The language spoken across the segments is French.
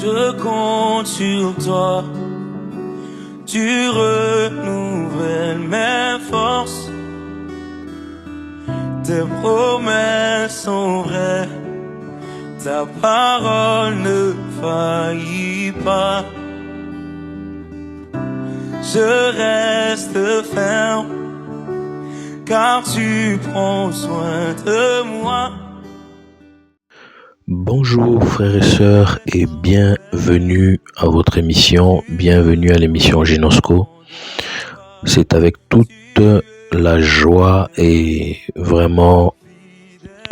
Je compte sur toi, tu renouvelles mes forces. Tes promesses sont vraies, ta parole ne faillit pas. Je reste ferme, car tu prends soin de moi. Bonjour frères et sœurs et bienvenue à votre émission, bienvenue à l'émission Genosco. C'est avec toute la joie et vraiment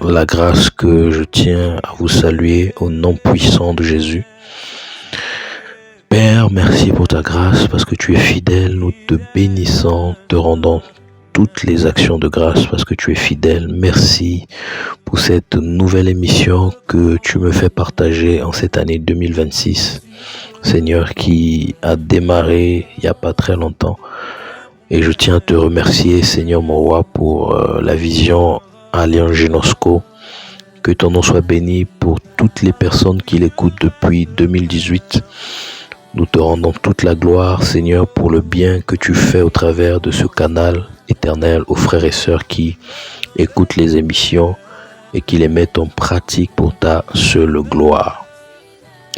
la grâce que je tiens à vous saluer au nom puissant de Jésus. Père, merci pour ta grâce parce que tu es fidèle, nous te bénissons, te rendons toutes les actions de grâce parce que tu es fidèle. Merci pour cette nouvelle émission que tu me fais partager en cette année 2026, Seigneur, qui a démarré il n'y a pas très longtemps. Et je tiens à te remercier, Seigneur mon roi, pour la vision Alliance Genosco. Que ton nom soit béni pour toutes les personnes qui l'écoutent depuis 2018. Nous te rendons toute la gloire, Seigneur, pour le bien que tu fais au travers de ce canal éternel aux frères et sœurs qui écoutent les émissions et qui les mettent en pratique pour ta seule gloire.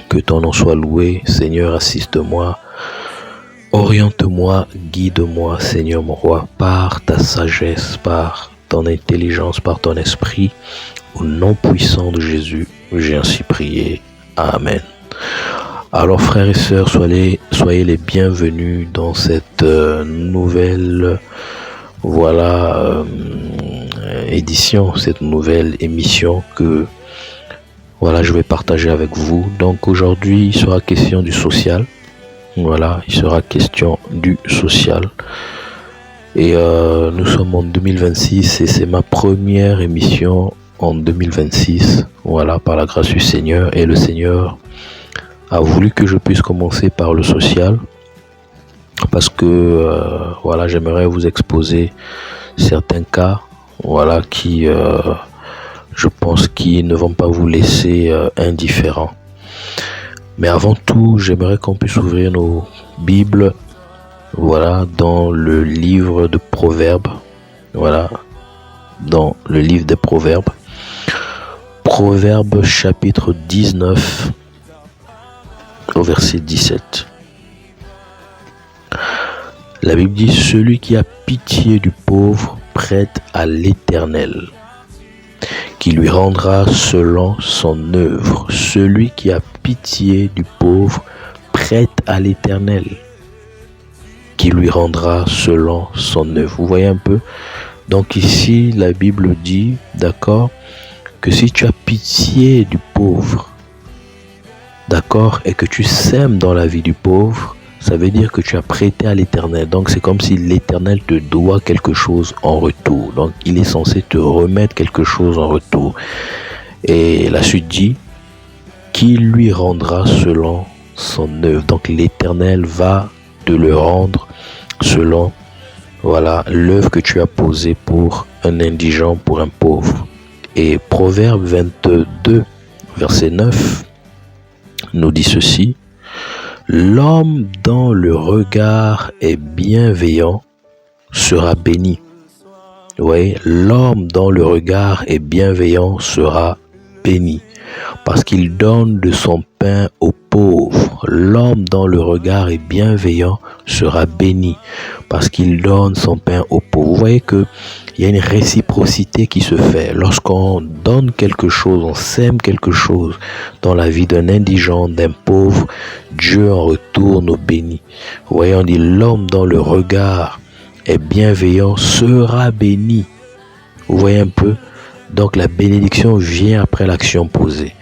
Que ton nom soit loué, Seigneur, assiste-moi, oriente-moi, guide-moi, Seigneur mon roi, par ta sagesse, par ton intelligence, par ton esprit. Au nom puissant de Jésus, j'ai ainsi prié. Amen. Alors frères et sœurs, soyez les bienvenus dans cette nouvelle édition, cette nouvelle émission que je vais partager avec vous. Donc aujourd'hui, il sera question du social. Il sera question du social. Et nous sommes en 2026 et c'est ma première émission en 2026. Par la grâce du Seigneur. Et le Seigneur a voulu que je puisse commencer par le social parce que j'aimerais vous exposer certains cas qui je pense qui ne vont pas vous laisser indifférents. Mais avant tout, j'aimerais qu'on puisse ouvrir nos Bibles dans le livre de Proverbes. Dans le livre des Proverbes. Proverbes chapitre 19 au verset 17. La Bible dit: celui qui a pitié du pauvre prête à l'Éternel, qui lui rendra selon son œuvre. Celui qui a pitié du pauvre prête à l'Éternel, qui lui rendra selon son œuvre. Vous voyez un peu? Donc ici, la Bible dit, que si tu as pitié du pauvre, et que tu sèmes dans la vie du pauvre, ça veut dire que tu as prêté à l'Éternel. Donc c'est comme si l'Éternel te doit quelque chose en retour. Donc il est censé te remettre quelque chose en retour. Et la suite dit, qui lui rendra selon son œuvre. Donc l'Éternel va te le rendre selon l'œuvre que tu as posée pour un indigent, pour un pauvre. Et Proverbe 22, verset 9, nous dit ceci: l'homme dont le regard est bienveillant sera béni. L'homme dont le regard est bienveillant sera béni, parce qu'il donne de son pain aux pauvres. L'homme dont le regard est bienveillant sera béni, parce qu'il donne son pain aux pauvres. Vous voyez qu'il y a une réciprocité qui se fait. Lorsqu'on donne quelque chose, on sème quelque chose dans la vie d'un indigent, d'un pauvre, Dieu en retour nous bénit. Vous voyez, on dit l'homme dont le regard est bienveillant sera béni. Vous voyez un peu? Donc la bénédiction vient après l'action posée.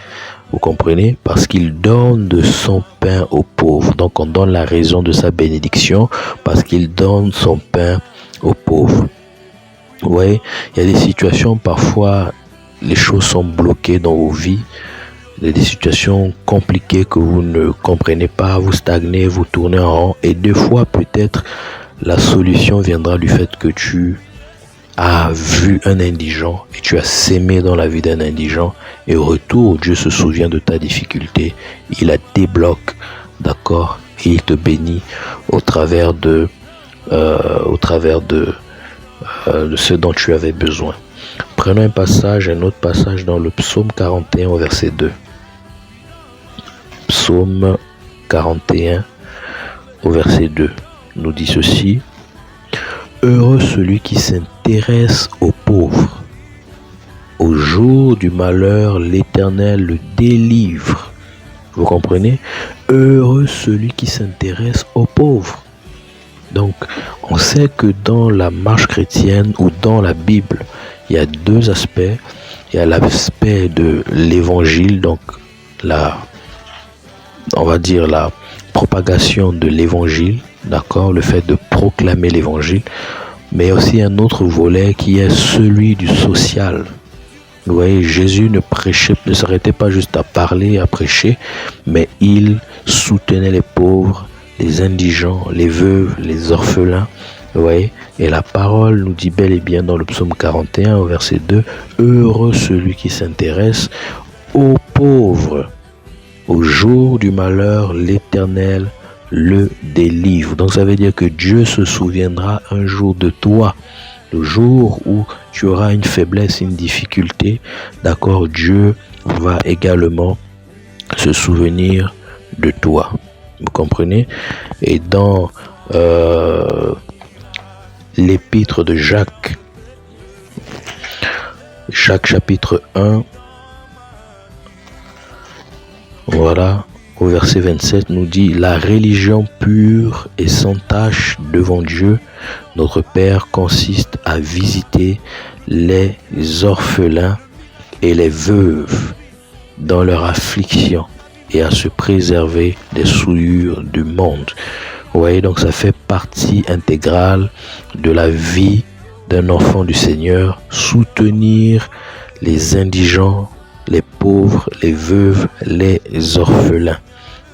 Vous comprenez? Parce qu'il donne de son pain aux pauvres. Donc on donne la raison de sa bénédiction parce qu'il donne son pain aux pauvres. Vous voyez, il y a des situations, parfois les choses sont bloquées dans vos vies. Il y a des situations compliquées que vous ne comprenez pas, vous stagnez, vous tournez en rond. Et des fois peut-être la solution viendra du fait que tu as vu un indigent et tu as sémé dans la vie d'un indigent, et au retour, Dieu se souvient de ta difficulté, il la débloque, d'accord, et il te bénit au travers de ce dont tu avais besoin. Prenons un autre passage dans le psaume 41 au verset 2. Psaume 41 au verset 2 nous dit ceci: Heureux celui qui s'intéresse aux pauvres. Au jour du malheur, l'Éternel le délivre. Vous comprenez? Heureux celui qui s'intéresse aux pauvres. Donc, on sait que dans la marche chrétienne ou dans la Bible, il y a deux aspects. Il y a l'aspect de l'évangile, donc on va dire la propagation de l'évangile, d'accord, le fait de proclamer l'évangile, mais aussi un autre volet qui est celui du social. Vous voyez, Jésus ne s'arrêtait pas juste à parler, à prêcher, mais il soutenait les pauvres, les indigents, les veuves, les orphelins. Vous voyez, et la parole nous dit bel et bien dans le psaume 41 au verset 2, heureux celui qui s'intéresse aux pauvres. Au jour du malheur, l'Éternel le délivre. Donc ça veut dire que Dieu se souviendra un jour de toi. Le jour où tu auras une faiblesse, une difficulté, d'accord, Dieu va également se souvenir de toi. Vous comprenez? Et dans l'épître de Jacques chapitre 1, voilà, au verset 27 nous dit: la religion pure et sans tache devant Dieu, notre Père, consiste à visiter les orphelins et les veuves dans leur affliction et à se préserver des souillures du monde. Vous voyez, donc ça fait partie intégrale de la vie d'un enfant du Seigneur, soutenir les indigents, les pauvres, les veuves, les orphelins.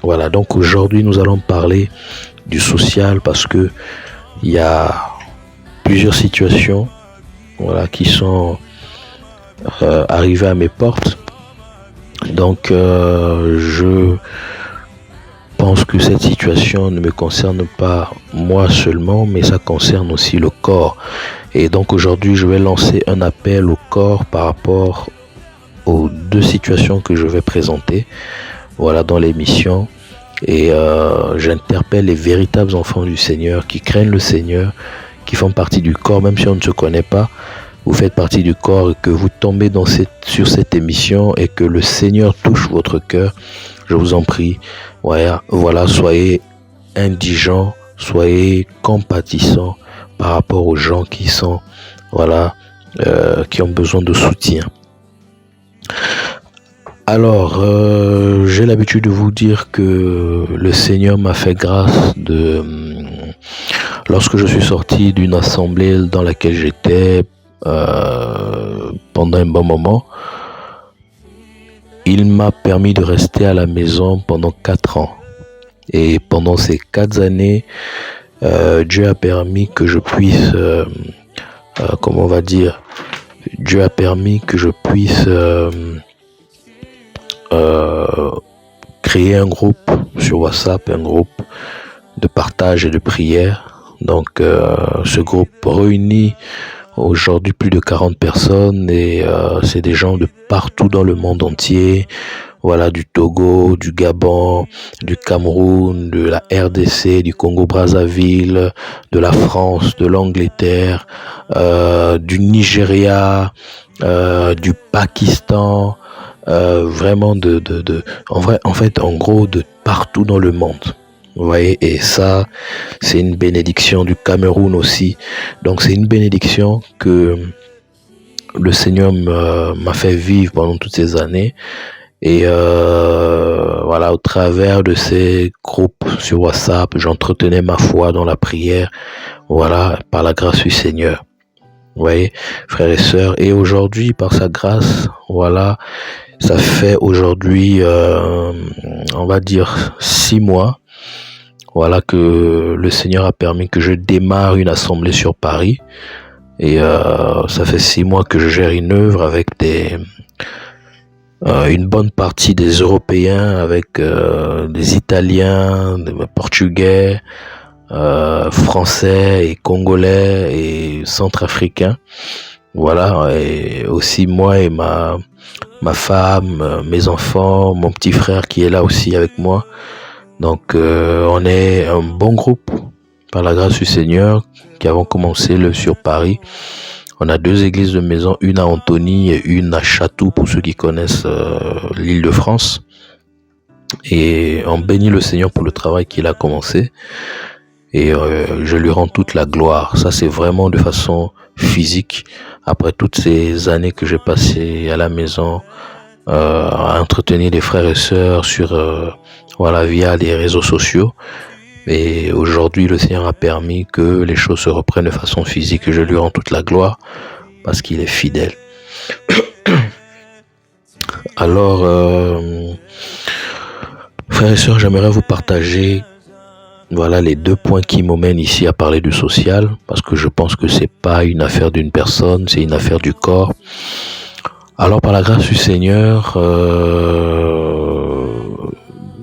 Voilà, donc aujourd'hui nous allons parler du social parce que il y a plusieurs situations, voilà, qui sont arrivées à mes portes. Donc je pense que cette situation ne me concerne pas moi seulement, mais ça concerne aussi le corps. Et donc aujourd'hui je vais lancer un appel au corps par rapport aux deux situations que je vais présenter, voilà, dans l'émission. Et j'interpelle les véritables enfants du Seigneur qui craignent le Seigneur, qui font partie du corps, même si on ne se connaît pas. Vous faites partie du corps et que vous tombez sur cette émission et que le Seigneur touche votre cœur. Je vous en prie, voilà, soyez indigents, soyez compatissants par rapport aux gens qui sont, voilà, qui ont besoin de soutien. Alors, j'ai l'habitude de vous dire que le Seigneur m'a fait grâce lorsque je suis sorti d'une assemblée dans laquelle j'étais pendant un bon moment. Il m'a permis de rester à la maison pendant 4 ans. Et pendant ces 4 années, Dieu a permis que je puisse, Dieu a permis que je puisse créer un groupe sur WhatsApp, un groupe de partage et de prière. Donc ce groupe réunit aujourd'hui plus de 40 personnes et c'est des gens de partout dans le monde entier. Voilà, du Togo, du Gabon, du Cameroun, de la RDC, du Congo-Brazzaville, de la France, de l'Angleterre, du Nigeria, du Pakistan, vraiment en gros de partout dans le monde. Vous voyez, et ça, c'est une bénédiction, du Cameroun aussi. Donc c'est une bénédiction que le Seigneur m'a fait vivre pendant toutes ces années. Et voilà, au travers de ces groupes sur WhatsApp, j'entretenais ma foi dans la prière, voilà, par la grâce du Seigneur. Vous voyez, frères et sœurs, et aujourd'hui, par sa grâce, voilà, ça fait aujourd'hui, on va dire 6 mois, voilà, que le Seigneur a permis que je démarre une assemblée sur Paris. Et ça fait 6 mois que je gère une œuvre avec une bonne partie des Européens, avec des Italiens, des Portugais, Français et Congolais et Centrafricains. Voilà, et aussi moi et ma femme, mes enfants, mon petit frère qui est là aussi avec moi. Donc on est un bon groupe par la grâce du Seigneur qui avons commencé l'œuvre sur Paris. On a 2 églises de maison, une à Antony et une à Chatou pour ceux qui connaissent l'île de France. Et on bénit le Seigneur pour le travail qu'il a commencé. Et je lui rends toute la gloire. Ça, c'est vraiment de façon physique. Après toutes ces années que j'ai passées à la maison, à entretenir les frères et sœurs via les réseaux sociaux. Et aujourd'hui, le Seigneur a permis que les choses se reprennent de façon physique et je lui rends toute la gloire parce qu'il est fidèle. Alors, frères et sœurs, j'aimerais vous partager les 2 points qui m'emmènent ici à parler du social, parce que je pense que c'est pas une affaire d'une personne, c'est une affaire du corps. Alors, par la grâce du Seigneur,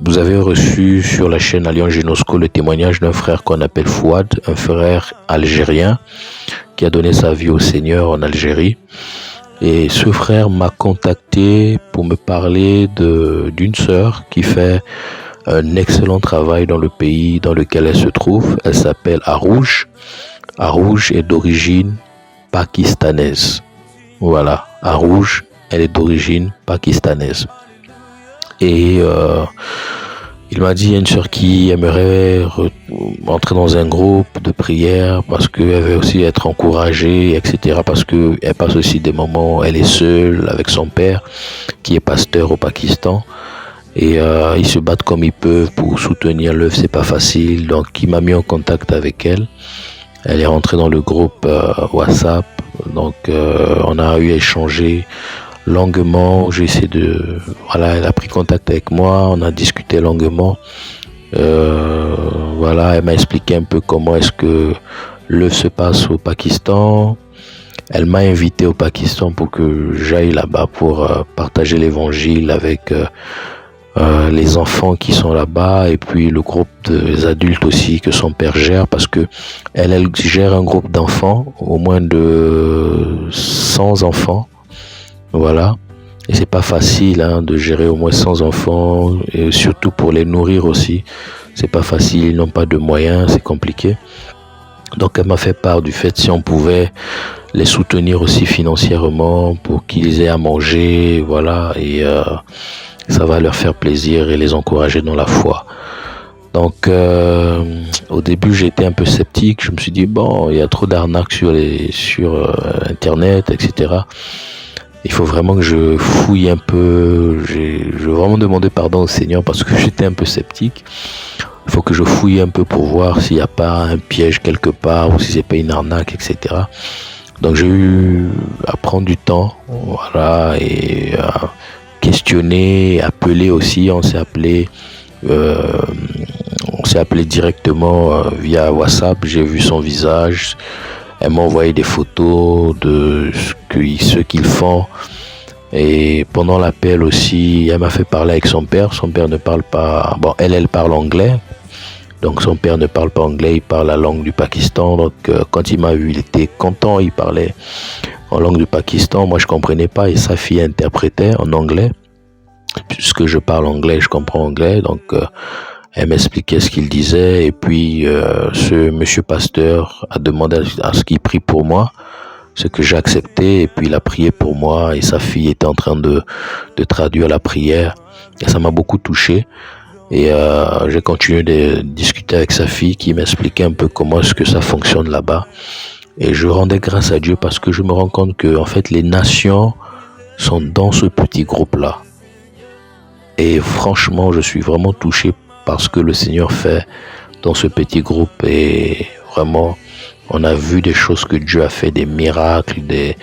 vous avez reçu sur la chaîne Alliance Génosco le témoignage d'un frère qu'on appelle Fouad, un frère algérien qui a donné sa vie au Seigneur en Algérie. Et ce frère m'a contacté pour me parler d'une sœur qui fait un excellent travail dans le pays dans lequel elle se trouve. Elle s'appelle Arouj. Arouj est d'origine pakistanaise. Voilà, Arouj, elle est d'origine pakistanaise. Et il m'a dit, il y a une sœur qui aimerait entrer dans un groupe de prière parce qu'elle veut aussi être encouragée, etc. Parce qu'elle passe aussi des moments où elle est seule avec son père qui est pasteur au Pakistan. Et ils se battent comme ils peuvent pour soutenir l'œuvre, c'est pas facile. Donc il m'a mis en contact avec elle. Elle est rentrée dans le groupe WhatsApp. Donc on a eu à échanger longuement. Elle a pris contact avec moi, on a discuté longuement. Elle m'a expliqué un peu comment est-ce que l'œuvre se passe au Pakistan. Elle m'a invité au Pakistan pour que j'aille là-bas pour partager l'évangile avec les enfants qui sont là-bas et puis le groupe des adultes aussi que son père gère, parce que elle gère un groupe d'enfants, au moins de 100 enfants. Voilà. Et c'est pas facile de gérer au moins 100 enfants, et surtout pour les nourrir aussi. C'est pas facile, ils n'ont pas de moyens, c'est compliqué. Donc elle m'a fait part du fait si on pouvait les soutenir aussi financièrement pour qu'ils aient à manger, et ça va leur faire plaisir et les encourager dans la foi. Donc au début j'étais un peu sceptique, je me suis dit il y a trop d'arnaques sur internet, etc. Il faut vraiment que je fouille un peu. Je veux vraiment demander pardon au Seigneur parce que j'étais un peu sceptique. Il faut que je fouille un peu pour voir s'il n'y a pas un piège quelque part ou si c'est pas une arnaque, etc. Donc j'ai eu à prendre du temps, et à questionner, appeler aussi. On s'est appelé directement via WhatsApp. J'ai vu son visage. Elle m'a envoyé des photos de ce qu'ils font. Et pendant l'appel aussi, elle m'a fait parler avec son père. Son père ne parle pas... elle parle anglais. Donc son père ne parle pas anglais, il parle la langue du Pakistan. Donc quand il m'a vu, il était content. Il parlait en langue du Pakistan. Moi, je comprenais pas et sa fille interprétait en anglais. Puisque je parle anglais, je comprends anglais. Donc... elle m'expliquait ce qu'il disait et puis ce monsieur pasteur a demandé à ce qu'il prie pour moi, ce que j'ai accepté, et puis il a prié pour moi et sa fille était en train de traduire la prière et ça m'a beaucoup touché. Et j'ai continué de discuter avec sa fille qui m'expliquait un peu comment est-ce que ça fonctionne là-bas. Et je rendais grâce à Dieu parce que je me rends compte que en fait les nations sont dans ce petit groupe-là. Et franchement, je suis vraiment touché parce que le Seigneur fait dans ce petit groupe, et vraiment on a vu des choses que Dieu a fait, des miracles, des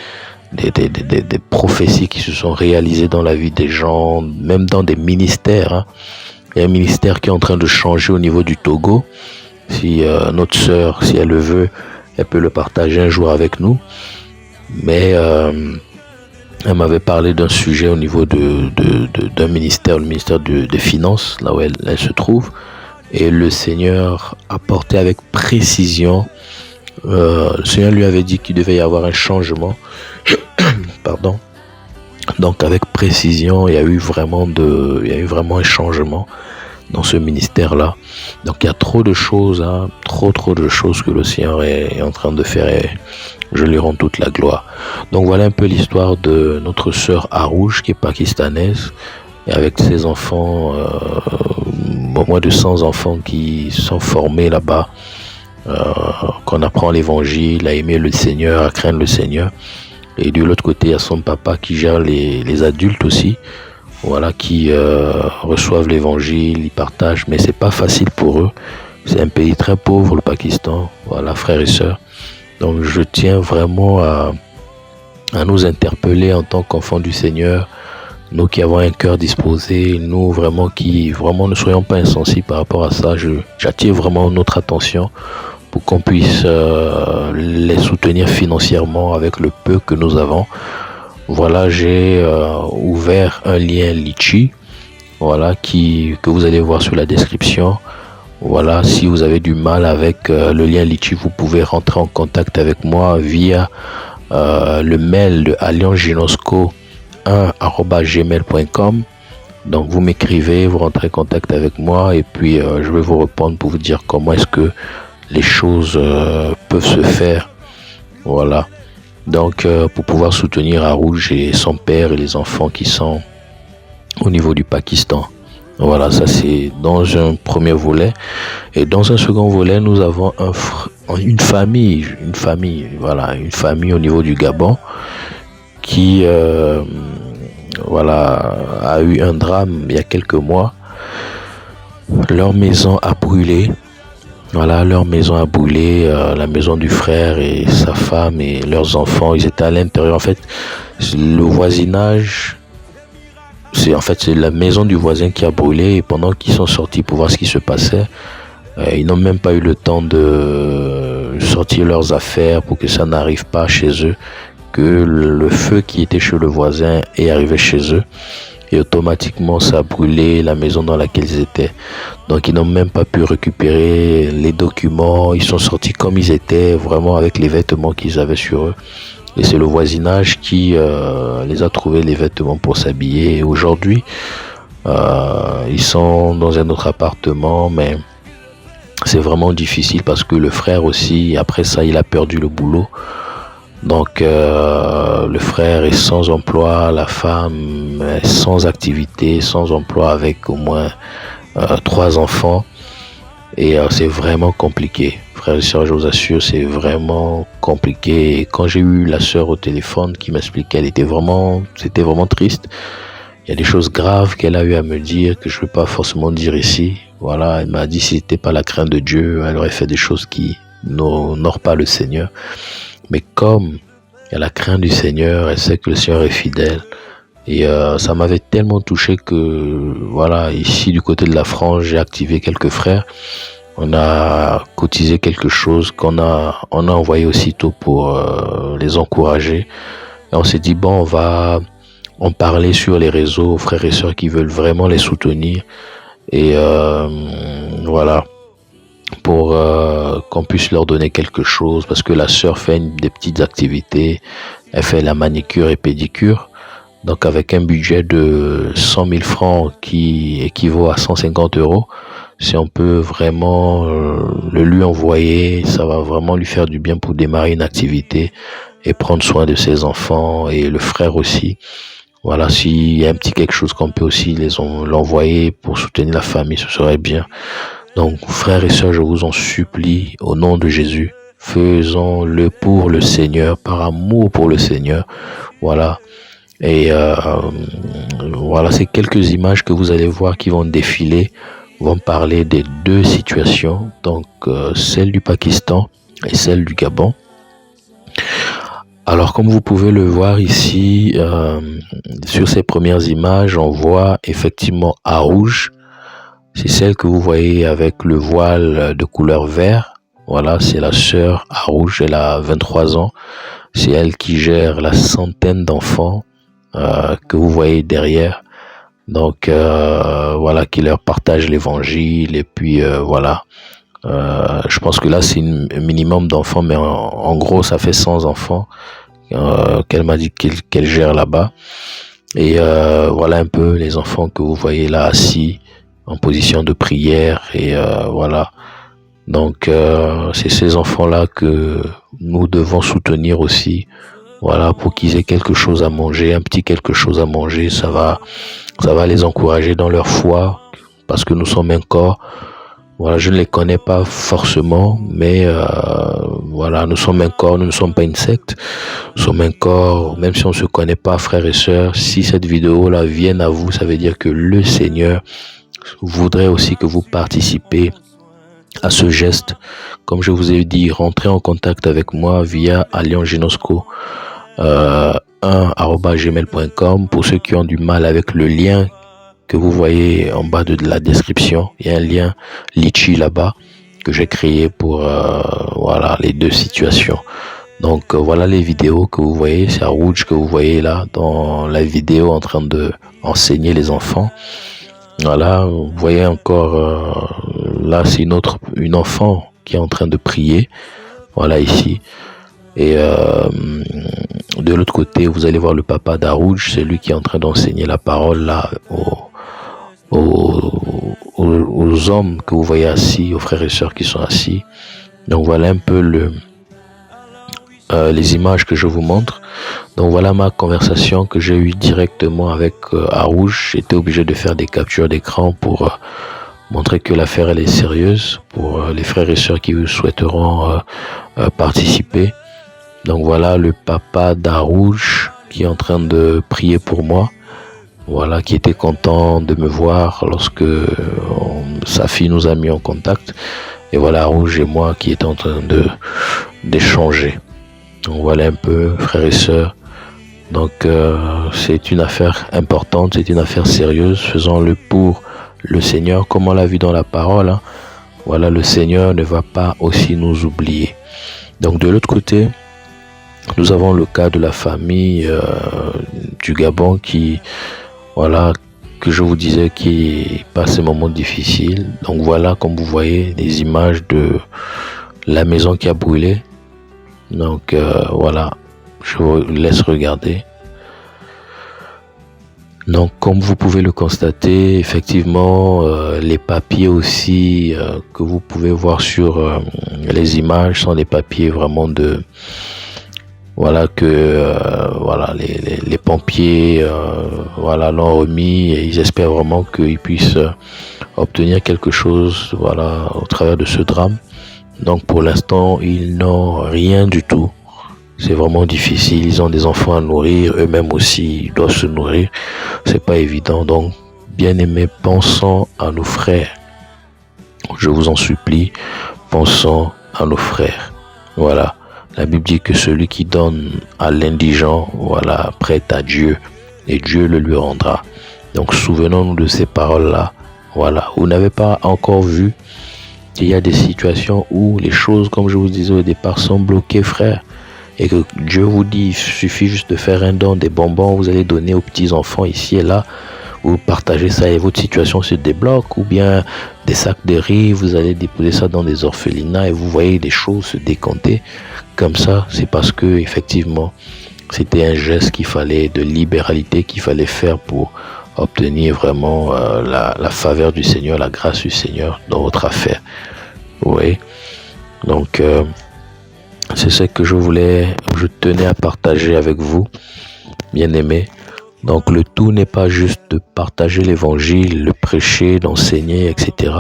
prophéties qui se sont réalisées dans la vie des gens, même dans des ministères. Il y a un ministère qui est en train de changer au niveau du Togo. Si notre sœur, si elle le veut, elle peut le partager un jour avec nous. Mais elle m'avait parlé d'un sujet au niveau d'un ministère, le ministère des Finances, là où elle se trouve. Et le Seigneur a porté avec précision. Le Seigneur lui avait dit qu'il devait y avoir un changement. Pardon. Donc avec précision, il y a eu vraiment un changement dans ce ministère-là. Donc il y a trop de choses, trop de choses que le Seigneur est en train de faire et je lui rends toute la gloire. Donc voilà un peu l'histoire de notre sœur Arouge qui est pakistanaise et avec ses enfants, moins de 100 enfants qui sont formés là-bas, qu'on apprend l'évangile, à aimer le Seigneur, à craindre le Seigneur. Et de l'autre côté, il y a son papa qui gère les adultes aussi, voilà, qui reçoivent l'évangile, ils partagent, mais c'est pas facile pour eux. C'est un pays très pauvre, le Pakistan, voilà, frères et sœurs. Donc je tiens vraiment à nous interpeller en tant qu'enfants du Seigneur, nous qui avons un cœur disposé, nous vraiment qui vraiment ne soyons pas insensibles par rapport à ça. J'attire vraiment notre attention pour qu'on puisse les soutenir financièrement avec le peu que nous avons. Voilà, j'ai ouvert un lien Litchi, voilà, que vous allez voir sur la description. Voilà, si vous avez du mal avec le lien Litchi, vous pouvez rentrer en contact avec moi via le mail de allianceginosco1@gmail.com. Donc vous m'écrivez, vous rentrez en contact avec moi et puis je vais vous répondre pour vous dire comment est-ce que les choses peuvent se faire. Voilà. Donc pour pouvoir soutenir Arouge et son père et les enfants qui sont au niveau du Pakistan. Voilà, ça c'est dans un premier volet. Et dans un second volet, nous avons une famille, voilà, une famille au niveau du Gabon qui voilà, a eu un drame il y a quelques mois. Leur maison a brûlé. Voilà, leur maison a brûlé, la maison du frère et sa femme et leurs enfants, ils étaient à l'intérieur. En fait, le voisinage, c'est la maison du voisin qui a brûlé et pendant qu'ils sont sortis pour voir ce qui se passait, ils n'ont même pas eu le temps de sortir leurs affaires pour que ça n'arrive pas chez eux, que le feu qui était chez le voisin est arrivé chez eux. Et automatiquement ça a brûlé la maison dans laquelle ils étaient. Donc ils n'ont même pas pu récupérer les documents, ils sont sortis comme ils étaient, vraiment avec les vêtements qu'ils avaient sur eux. Et c'est le voisinage qui les a trouvés les vêtements pour s'habiller. Et aujourd'hui, ils sont dans un autre appartement, mais c'est vraiment difficile parce que le frère aussi, après ça, il a perdu le boulot. Donc le frère est sans emploi, la femme est sans activité, sans emploi avec au moins 3 enfants et c'est vraiment compliqué. Frères et sœurs, je vous assure, c'est vraiment compliqué. Et quand j'ai eu la sœur au téléphone qui m'expliquait, c'était vraiment triste. Il y a des choses graves qu'elle a eu à me dire que je ne vais pas forcément dire ici. Voilà, elle m'a dit si c'était pas la crainte de Dieu, elle aurait fait des choses qui n'honorent pas le Seigneur. Mais comme il y a la crainte du Seigneur, elle sait que le Seigneur est fidèle. Et ça m'avait tellement touché que, voilà, ici du côté de la France, j'ai activé quelques frères. On a cotisé quelque chose on a envoyé aussitôt pour les encourager. Et on s'est dit, bon, on va en parler sur les réseaux aux frères et sœurs qui veulent vraiment les soutenir. Et voilà, pour qu'on puisse leur donner quelque chose, parce que la sœur fait des petites activités, elle fait la manicure et pédicure, donc avec un budget de 100 000 francs qui équivaut à 150 €, si on peut vraiment le lui envoyer, ça va vraiment lui faire du bien pour démarrer une activité et prendre soin de ses enfants et le frère aussi. Voilà, s'il y a un petit quelque chose qu'on peut aussi l'envoyer pour soutenir la famille, ce serait bien. Donc, frères et sœurs, je vous en supplie, au nom de Jésus, faisons-le pour le Seigneur, par amour pour le Seigneur. Voilà. Et voilà, ces quelques images que vous allez voir qui vont défiler vont parler des 2 situations, donc celle du Pakistan et celle du Gabon. Alors, comme vous pouvez le voir ici, sur ces premières images, on voit effectivement Arouge. C'est celle que vous voyez avec le voile de couleur vert. Voilà, c'est la sœur Arouche, elle a 23 ans. C'est elle qui gère la centaine d'enfants que vous voyez derrière. Donc voilà, qui leur partage l'évangile et puis voilà. Je pense que là c'est un minimum d'enfants, mais en gros ça fait 100 enfants qu'elle m'a dit qu'elle gère là-bas. Et voilà un peu les enfants que vous voyez là assis en position de prière et voilà. Donc c'est ces enfants-là que nous devons soutenir aussi. Voilà, pour qu'ils aient quelque chose à manger, un petit quelque chose à manger, ça va les encourager dans leur foi, parce que nous sommes un corps. Voilà, je ne les connais pas forcément, mais voilà, nous sommes un corps, nous ne sommes pas une secte. Nous sommes un corps, même si on ne se connaît pas, frères et sœurs. Si cette vidéo-là vient à vous, ça veut dire que le Seigneur voudrait aussi que vous participez à ce geste. Comme je vous ai dit, rentrez en contact avec moi via alliancegenosco 1@gmail.com. Pour ceux qui ont du mal avec le lien que vous voyez en bas de la description, il y a un lien Litchi là-bas que j'ai créé pour voilà les deux situations. Donc voilà les vidéos que vous voyez, c'est Arouche que vous voyez là dans la vidéo en train de enseigner les enfants. Voilà, vous voyez encore là c'est une enfant qui est en train de prier. Voilà ici. Et de l'autre côté, vous allez voir le papa d'Arouche, c'est lui qui est en train d'enseigner la parole là aux hommes que vous voyez assis, aux frères et sœurs qui sont assis. Donc voilà un peu les images que je vous montre. Donc voilà ma conversation que j'ai eue directement avec Arouche. J'étais obligé de faire des captures d'écran pour montrer que l'affaire elle est sérieuse pour les frères et sœurs qui souhaiteront participer. Donc voilà le papa d'Arouche qui est en train de prier pour moi. Voilà, qui était content de me voir lorsque sa fille nous a mis en contact. Et voilà Arouche et moi qui étions en train d'échanger. Donc voilà un peu, frères et sœurs. Donc c'est une affaire importante, c'est une affaire sérieuse. Faisons-le pour le Seigneur, comme on l'a vu dans la parole. Hein. Voilà, le Seigneur ne va pas aussi nous oublier. Donc de l'autre côté, nous avons le cas de la famille du Gabon qui, voilà, que je vous disais, qui passe un moment difficile. Donc voilà, comme vous voyez, des images de la maison qui a brûlé. Donc voilà, je vous laisse regarder. Donc comme vous pouvez le constater, effectivement, les papiers aussi que vous pouvez voir sur les images sont des papiers vraiment de... Voilà que voilà les pompiers voilà l'ont remis et ils espèrent vraiment qu'ils puissent obtenir quelque chose voilà au travers de ce drame. Donc pour l'instant ils n'ont rien du tout. C'est vraiment difficile. Ils ont des enfants à nourrir, eux-mêmes aussi ils doivent se nourrir. C'est pas évident. Donc bien aimés, pensons à nos frères. Je vous en supplie, pensons à nos frères. Voilà. La Bible dit que celui qui donne à l'indigent, voilà, prête à Dieu, et Dieu le lui rendra. Donc souvenons-nous de ces paroles-là. Voilà, vous n'avez pas encore vu qu'il y a des situations où les choses, comme je vous disais au départ, sont bloquées, frère. Et que Dieu vous dit, il suffit juste de faire un don, des bonbons, vous allez donner aux petits-enfants ici et là. Vous partagez ça et votre situation se débloque, ou bien des sacs de riz, vous allez déposer ça dans des orphelinats et vous voyez des choses se décompter comme ça. C'est parce que effectivement c'était un geste qu'il fallait, de libéralité qu'il fallait faire pour obtenir vraiment la faveur du Seigneur, la grâce du Seigneur dans votre affaire. Oui. Donc c'est ce que je tenais à partager avec vous, bien aimés. Donc le tout n'est pas juste de partager l'évangile, le prêcher, d'enseigner, etc.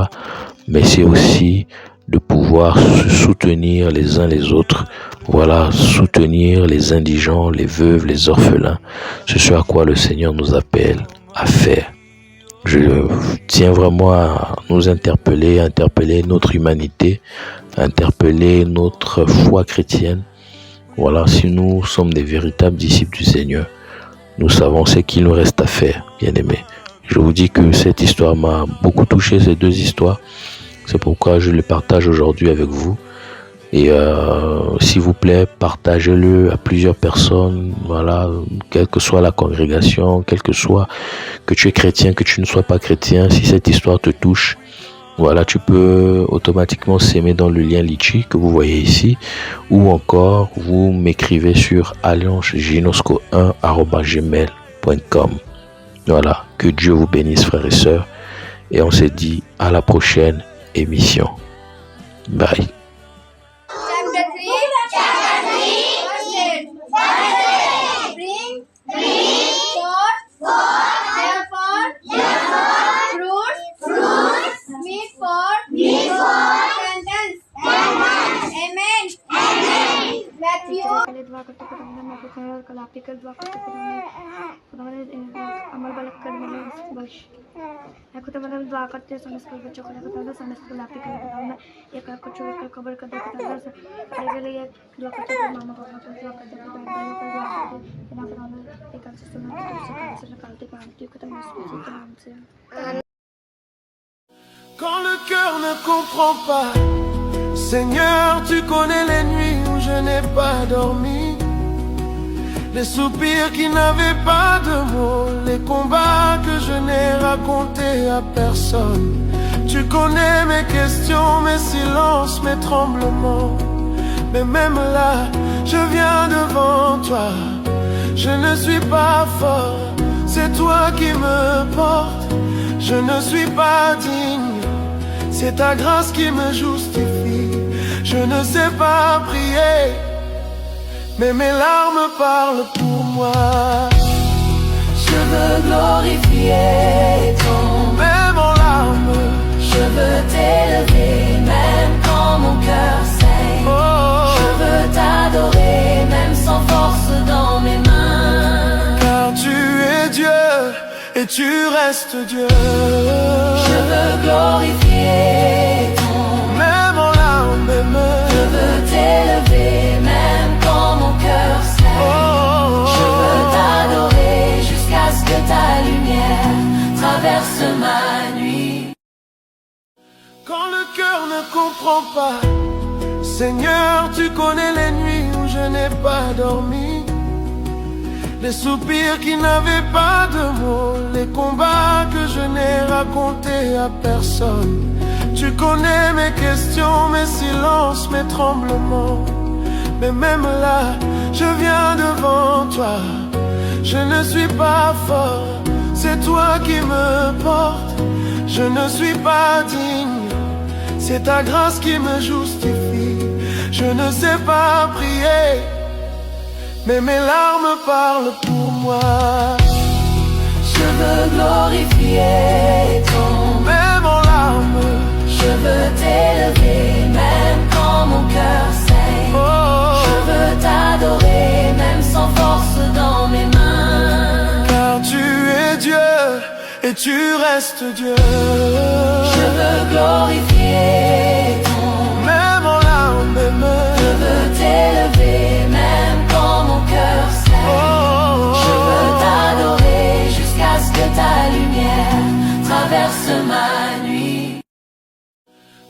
Mais c'est aussi de pouvoir se soutenir les uns les autres. Voilà, soutenir les indigents, les veuves, les orphelins. C'est ce à quoi le Seigneur nous appelle à faire. Je tiens vraiment à nous interpeller notre humanité, interpeller notre foi chrétienne. Voilà, si nous sommes des véritables disciples du Seigneur, nous savons ce qu'il nous reste à faire, bien aimés. Je vous dis que cette histoire m'a beaucoup touché, ces deux histoires. C'est pourquoi je les partage aujourd'hui avec vous. Et s'il vous plaît, partagez-le à plusieurs personnes, voilà, quelle que soit la congrégation, quel que soit, que tu es chrétien, que tu ne sois pas chrétien, si cette histoire te touche, voilà, tu peux automatiquement s'aimer dans le lien Litchi que vous voyez ici, ou encore vous m'écrivez sur allianceginosco1@gmail.com. Voilà, que Dieu vous bénisse frères et sœurs, et on se dit à la prochaine émission. Bye. अमल बलक कर मैंने बख्श मैं खुद मैंने दुआ करते हैं समझ कर बच्चों को लेकर ताज़ा समझ कर लाते कर बताऊँ एक आँख को छुए कर खबर कर देता ताज़ा से मेरे लिए दुआ करते हैं मामा पापा को दुआ करते हैं बताऊँ भाइयों को दुआ करते हैं बिना बताऊँ एक आँख से सुना तो दूसरे कान से निकालते कानती को तो मुश्किल के नाम से Quand le cœur ne comprend pas, Seigneur, tu connais les nuits où je n'ai pas dormi. Les soupirs qui n'avaient pas de mots, les combats que je n'ai racontés à personne. Tu connais mes questions, mes silences, mes tremblements. Mais même là, je viens devant toi. Je ne suis pas fort, c'est toi qui me portes. Je ne suis pas digne, c'est ta grâce qui me justifie. Je ne sais pas prier, mais mes larmes parlent pour moi. Je veux glorifier ton nom. Même en larmes, Je veux t'élever même quand mon cœur saigne. oh, Je veux t'adorer même sans force dans mes mains. car tu es Dieu et tu restes Dieu. Je veux glorifier ton nom. Même en larmes, Je veux t'élever même quand mon cœur saigne. Je veux t'adorer jusqu'à ce que ta lumière traverse ma nuit. Quand le cœur ne comprend pas, Seigneur, tu connais les nuits où je n'ai pas dormi. Les soupirs qui n'avaient pas de mots, les combats que je n'ai racontés à personne. Tu connais mes questions, mes silences, mes tremblements. Mais même là, je viens devant toi. Je ne suis pas fort, c'est toi qui me portes. Je ne suis pas digne, c'est ta grâce qui me justifie. Je ne sais pas prier, mais mes larmes parlent pour moi. Je veux glorifier ton nom. Même en larmes, Je veux t'élever même quand mon cœur saigne. oh, Je veux t'adorer même sans force dans mes mains. car tu es Dieu et tu restes Dieu. Je veux glorifier ton nom. Même en larmes, Je veux t'élever même quand mon cœur saigne. oh, Je veux t'adorer jusqu'à ce que ta lumière traverse ma nuit.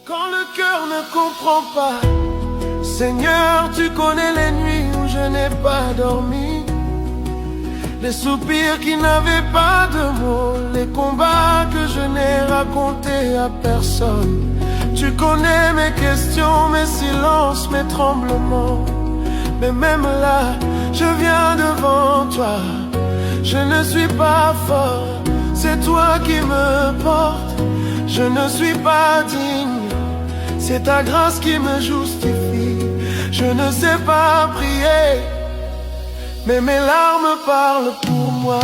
quand le cœur ne comprend pas, Seigneur, tu connais les nuits où je n'ai pas dormi. Les soupirs qui n'avaient pas de mots, les combats que je n'ai racontés à personne. Tu connais mes questions, mes silences, mes tremblements. Mais même là, je viens devant toi. Je ne suis pas fort, c'est toi qui me portes. Je ne suis pas digne, c'est ta grâce qui me justifie. Je ne sais pas prier, mais mes larmes parlent pour moi.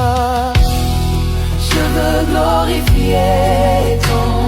Je veux glorifier ton nom.